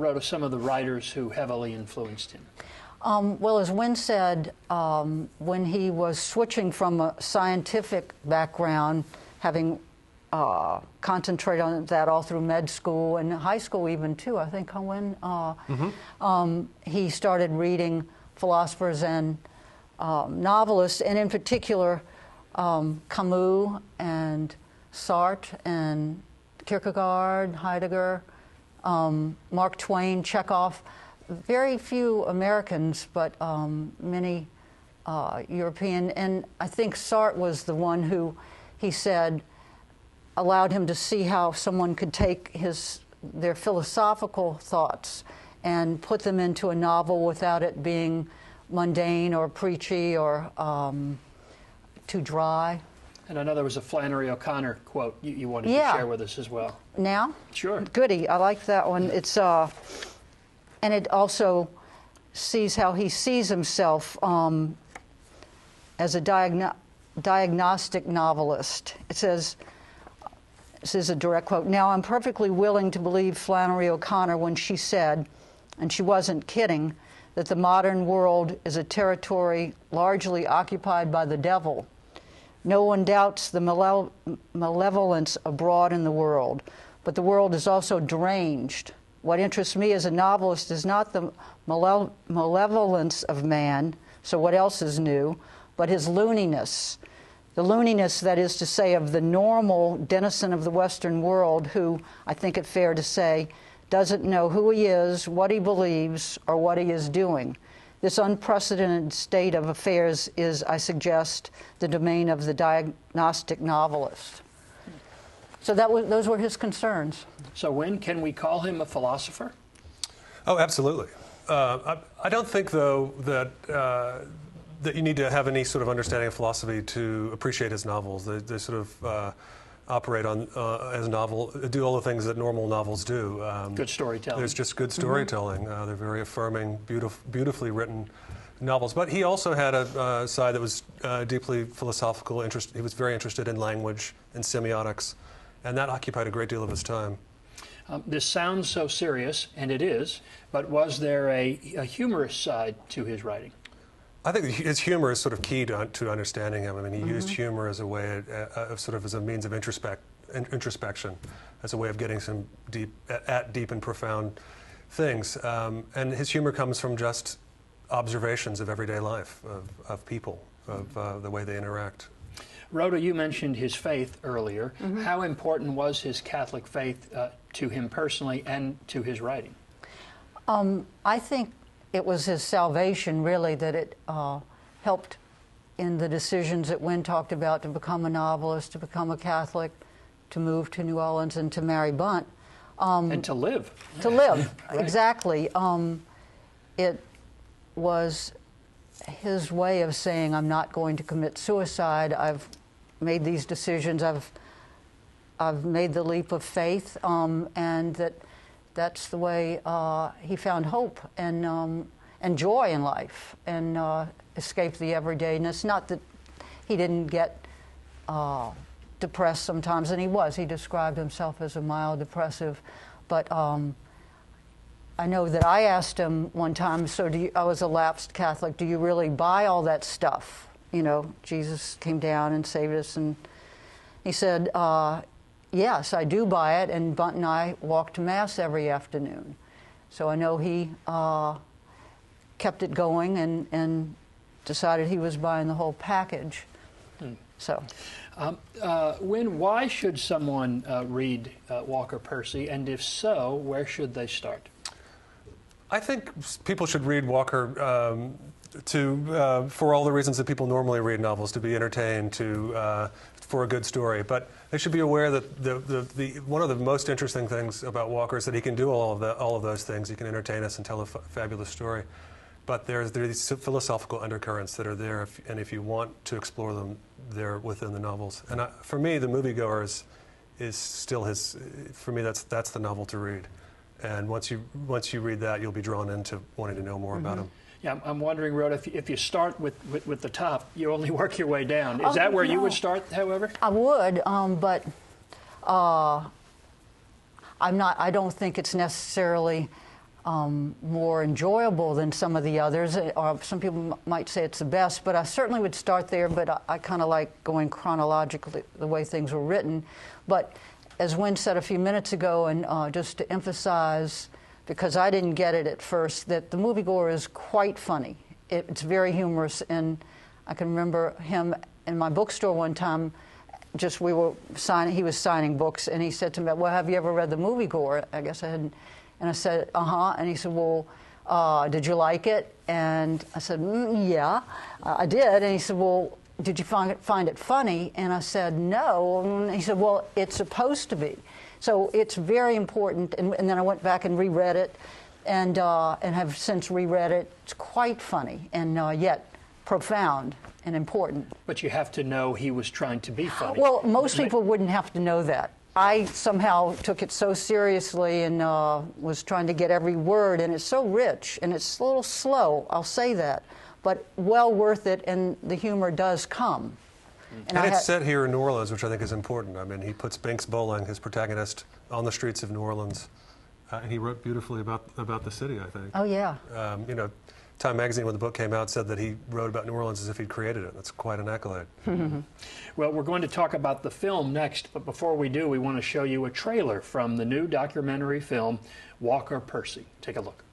Rhoda, some of the writers who heavily influenced him? Well, as Wynne said, when he was switching from a scientific background, having concentrated on that all through med school and high school even too, I think, Wynne, he started reading philosophers and novelists, and in particular Camus and Sartre and Kierkegaard, Heidegger, Mark Twain, Chekhov. Very few Americans, but many European. And I think Sartre was the one who, he said, allowed him to see how someone could take their philosophical thoughts and put them into a novel without it being mundane or preachy or too dry. And I know there was a Flannery O'Connor quote you wanted to share with us as well. Now? Sure. Goody, I like that one. It's and it also sees how he sees himself as a diagnostic novelist. It says, this is a direct quote, "Now I'm perfectly willing to believe Flannery O'Connor when she said, and she wasn't kidding, that the modern world is a territory largely occupied by the devil. No one doubts the malevolence abroad in the world, but the world is also deranged. What interests me as a novelist is not the malevolence of man, so what else is new, but his looniness. The looniness, that is to say, of the normal denizen of the Western world who, I think it fair to say, doesn't know who he is, what he believes, or what he is doing. This unprecedented state of affairs is, I suggest, the domain of the diagnostic novelist." So those were his concerns. So, Wynne, can we call him a philosopher? Oh, absolutely. I don't think, though, that you need to have any sort of understanding of philosophy to appreciate his novels. They sort of operate on as do all the things that normal novels do. Good storytelling. There's just good storytelling. They're very affirming, beautifully written novels. But he also had a side that was deeply philosophical. He was very interested in language and semiotics, and that occupied a great deal of his time. This sounds so serious, and it is, but was there a humorous side to his writing? I think his humor is sort of key to understanding him. I mean, he used humor as a way of sort of as a means of introspection, as a way of getting some deep and profound things. And his humor comes from just observations of everyday life, of people, of the way they interact. Rhoda, you mentioned his faith earlier. How important was his Catholic faith to him personally and to his writing? I think it was his salvation, really, that it helped in the decisions that Wynne talked about, to become a novelist, to become a Catholic, to move to New Orleans, and to marry Bunt. And to live. To live, Right. Exactly. It was his way of saying, I'm not going to commit suicide. I've made these decisions. I've made the leap of faith, and that's the way he found hope and joy in life, and escaped the everydayness. Not that he didn't get depressed sometimes, and he was. He described himself as a mild depressive, but I know that I asked him one time, so I was a lapsed Catholic, do you really buy all that stuff? You know, Jesus came down and saved us, and he said, yes, I do buy it, and Bunt and I walk to Mass every afternoon. So I know he kept it going and decided he was buying the whole package. So, Wynne, why should someone read Walker Percy, and if so, where should they start? I think people should read Walker for all the reasons that people normally read novels, to be entertained, for a good story. But they should be aware that one of the most interesting things about Walker is that he can do all of those things. He can entertain us and tell a fabulous story. But there are these philosophical undercurrents that are there, and if you want to explore them, they're within the novels. And for me, The Moviegoer is still his. For me, that's the novel to read. And once you read that, you'll be drawn into wanting to know more about him. Yeah, I'm wondering, Rhoda, if you start with the top, you only work your way down. Is that where you would start, however? I would, but I'm not. I don't think it's necessarily more enjoyable than some of the others, or some people might say it's the best, but I certainly would start there, but I kind of like going chronologically, the way things were written. But as Wynn said a few minutes ago, and just to emphasize, because I didn't get it at first, that the moviegoer is quite funny. It's very humorous, and I can remember him in my bookstore one time, he was signing books, and he said to me, well, have you ever read The Moviegoer? I guess I hadn't. And I said, uh-huh. And he said, well, did you like it? And I said, yeah, I did. And he said, well, did you find it funny? And I said, no. And he said, well, it's supposed to be. So it's very important. And then I went back and reread it, and have since reread it. It's quite funny, and yet profound and important. But you have to know he was trying to be funny. Well, most people wouldn't have to know that. I somehow took it so seriously and was trying to get every word, and it's so rich, and it's a little slow, I'll say that, but well worth it, and the humor does come. And it's set here in New Orleans, which I think is important. I mean, he puts Binks Bowling, his protagonist, on the streets of New Orleans, and he wrote beautifully about the city, I think. Oh, yeah. You know, Time magazine, when the book came out, said that he wrote about New Orleans as if he'd created it. That's quite an accolade. Well, we're going to talk about the film next, but before we do, we want to show you a trailer from the new documentary film, Walker Percy. Take a look.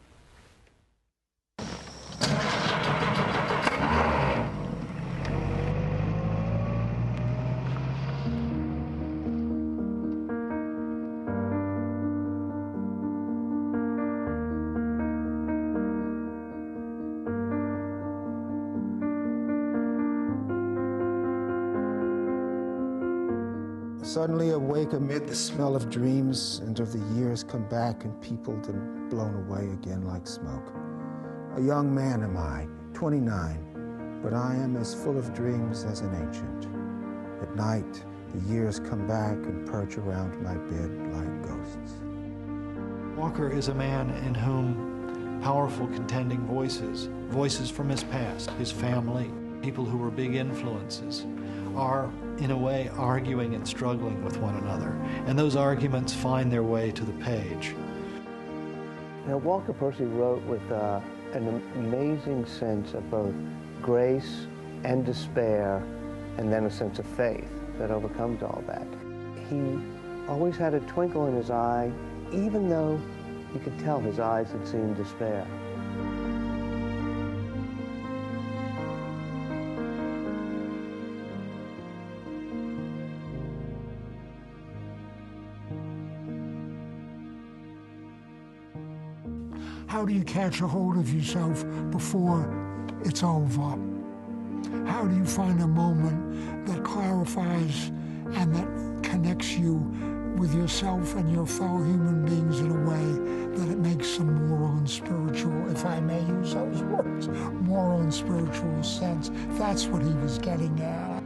Suddenly awake amid the smell of dreams, and of the years come back and peopled and blown away again like smoke. A young man am I, 29, but I am as full of dreams as an ancient. At night, the years come back and perch around my bed like ghosts. Walker is a man in whom powerful contending voices from his past, his family, people who were big influences, are in a way arguing and struggling with one another. And those arguments find their way to the page. Now, Walker Percy wrote with an amazing sense of both grace and despair, and then a sense of faith that overcomes all that. He always had a twinkle in his eye, even though you could tell his eyes had seen despair. How do you catch a hold of yourself before it's over? How do you find a moment that clarifies and that connects you with yourself and your fellow human beings in a way that it makes some moral and spiritual, if I may use those words, moral and spiritual sense? That's what he was getting at.